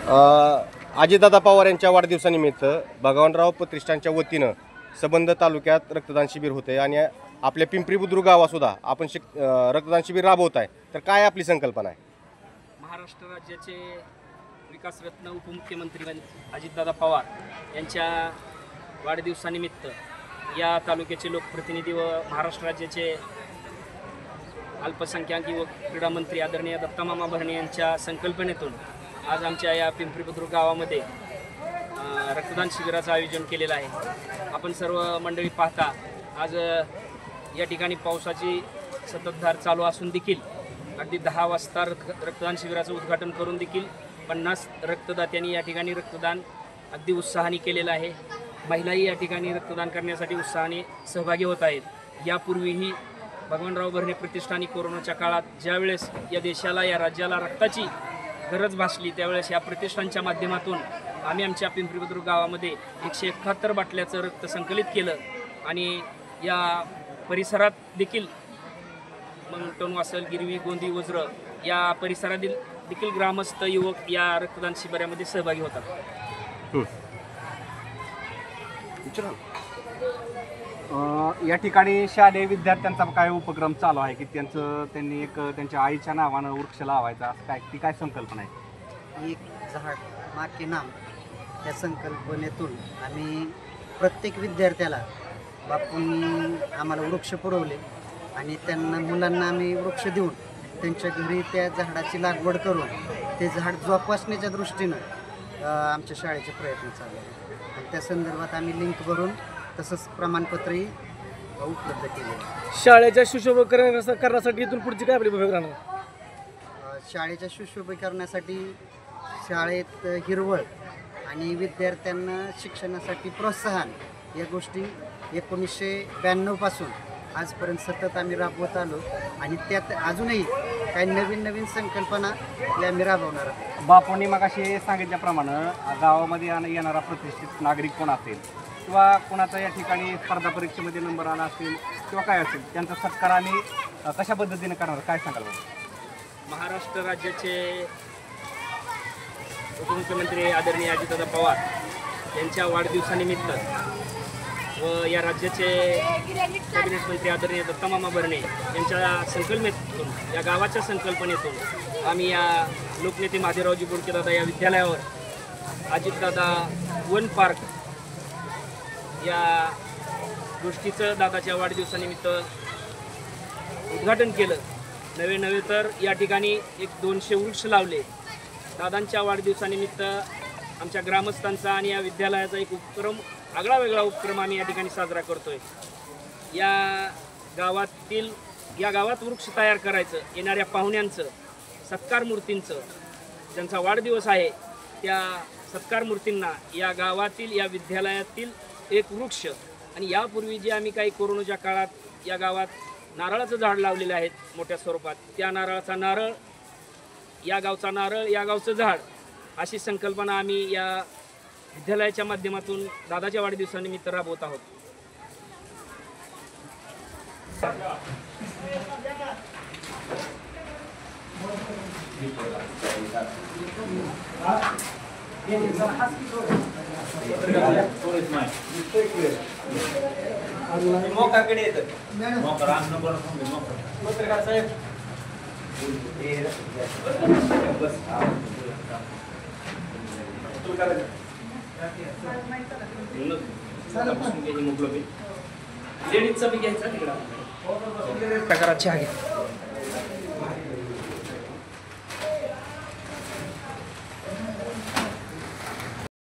अजितदादा पवार यांच्या वाढदिवसानिमित्त भगवानराव प्रतिष्ठानच्या वतीनं सबंध तालुक्यात रक्तदान शिबिर होते आणि आपल्या पिंपरी बुद्रुक गावातसुद्धा आपण रक्तदान शिबिर राबवत आहे. तर काय आपली संकल्पना आहे? महाराष्ट्र राज्याचे विकासरत्न उपमुख्यमंत्री अजितदादा पवार यांच्या वाढदिवसानिमित्त या तालुक्याचे लोकप्रतिनिधी व महाराष्ट्र राज्याचे अल्पसंख्याक युवक क्रीडा मंत्री आदरणीय दत्तामामा भरणे यांच्या संकल्पनेतून आज आमच्या या पिंपरी बुद्रुक गावामध्ये रक्तदान शिबिराचं आयोजन केलेलं आहे. आपण सर्व मंडळी पाहता आज या ठिकाणी पावसाची संततधार चालू असून देखील अगदी 10 वाजता रक्तदान शिबिराचं उद्घाटन करून देखील 50 रक्तदात्यांनी या ठिकाणी रक्तदान अगदी उत्साहाने केलेलं आहे. महिलाही या ठिकाणी रक्तदान करण्यासाठी उत्साहाने सहभागी होत आहेत. यापूर्वीही भगवानराव भरणे प्रतिष्ठानी कोरोनाच्या काळात ज्यावेळेस या देशाला या राज्याला रक्ताची गरज भासली त्यावेळेस या प्रतिष्ठानच्या माध्यमातून आम्ही आमच्या पिंपरी बुद्रुक गावामध्ये 171 बाटल्याचं रक्त संकलित केलं आणि या परिसरात देखील मंगटोन वासल गिरवी गोंदी वज्र या परिसरातील देखील ग्रामस्थ युवक या रक्तदान शिबिरामध्ये सहभागी होतात. या ठिकाणी शालेय विद्यार्थ्यांचा काय उपक्रम चालू आहे की त्यांनी एक त्यांच्या आईच्या नावानं वृक्ष लावायचा असं काय ती काय संकल्पना आहे? एक झाड माँ के नाम या संकल्पनेतून आम्ही प्रत्येक विद्यार्थ्याला बापूंनी आम्हाला वृक्ष पुरवले आणि त्यांना मुलांना आम्ही वृक्ष देऊन त्यांच्या घरी त्या झाडाची लागवड करून ते झाड जोपासण्याच्या दृष्टीनं आमच्या शाळेचे प्रयत्न चालू आहेत आणि त्या संदर्भात आम्ही लिंक भरून तसंच प्रमाणपत्रही उपलब्ध केले. शाळेच्या सुशोभीकरणासाठी इथून पुढची काय आपली भूमिका राहणार? शाळेच्या सुशोभीकरणासाठी शाळेत हिरवळ आणि विद्यार्थ्यांना शिक्षणासाठी प्रोत्साहन या गोष्टी 1992 पासून आजपर्यंत सतत आम्ही राबवत आलो आणि त्यात अजूनही काही नवीन संकल्पना आम्ही राबवणार आहोत. बापूंनी मगाशी सांगितल्याप्रमाणे गावामध्ये येणारा प्रतिष्ठित नागरिक कोण असेल किंवा कोणाचा या ठिकाणी स्पर्धा परीक्षेमध्ये नंबर आला असेल किंवा काय असेल त्यांचा सत्कार आम्ही कशा पद्धतीने करणार काय सांगाल? महाराष्ट्र राज्याचे उपमुख्यमंत्री आदरणीय अजितदादा पवार यांच्या वाढदिवसानिमित्त व या राज्याचे कॅबिनेट मंत्री आदरणीय दत्तामामा भरणे यांच्या संकल्पनेतून या गावाच्या संकल्पनेतून आम्ही या लोकनेते महादेवरावजी बोडकेदादा या विद्यालयावर अजितदादा वन पार्क या गोष्टीचं दादाच्या वाढदिवसानिमित्त उद्घाटन केलं. नवे तर या ठिकाणी एक 200 वृक्ष लावले. दादांच्या वाढदिवसानिमित्त आमच्या ग्रामस्थांचा आणि या विद्यालयाचा एक उपक्रम आगळा वेगळा उपक्रम आम्ही या ठिकाणी साजरा करतोय. या गावात वृक्ष तयार करायचं, येणाऱ्या पाहुण्यांचं सत्कार मूर्तींचं ज्यांचा वाढदिवस आहे त्या सत्कार मूर्तींना या गावातील या विद्यालयातील एक वृक्ष आणि यापूर्वी जे आम्ही काही कोरोनाच्या काळात या गावात नारळाचं झाड लावलेलं आहेत मोठ्या स्वरूपात त्या नारळाचा नारळ या गावचा नारळ या गावचं झाड अशी संकल्पना आम्ही या विद्यालयाच्या माध्यमातून दादाच्या वाढदिवसानिमित्त राबवत आहोत. लेडीजचा बी घ्यायचा तिकडं प्रकाराची आहे.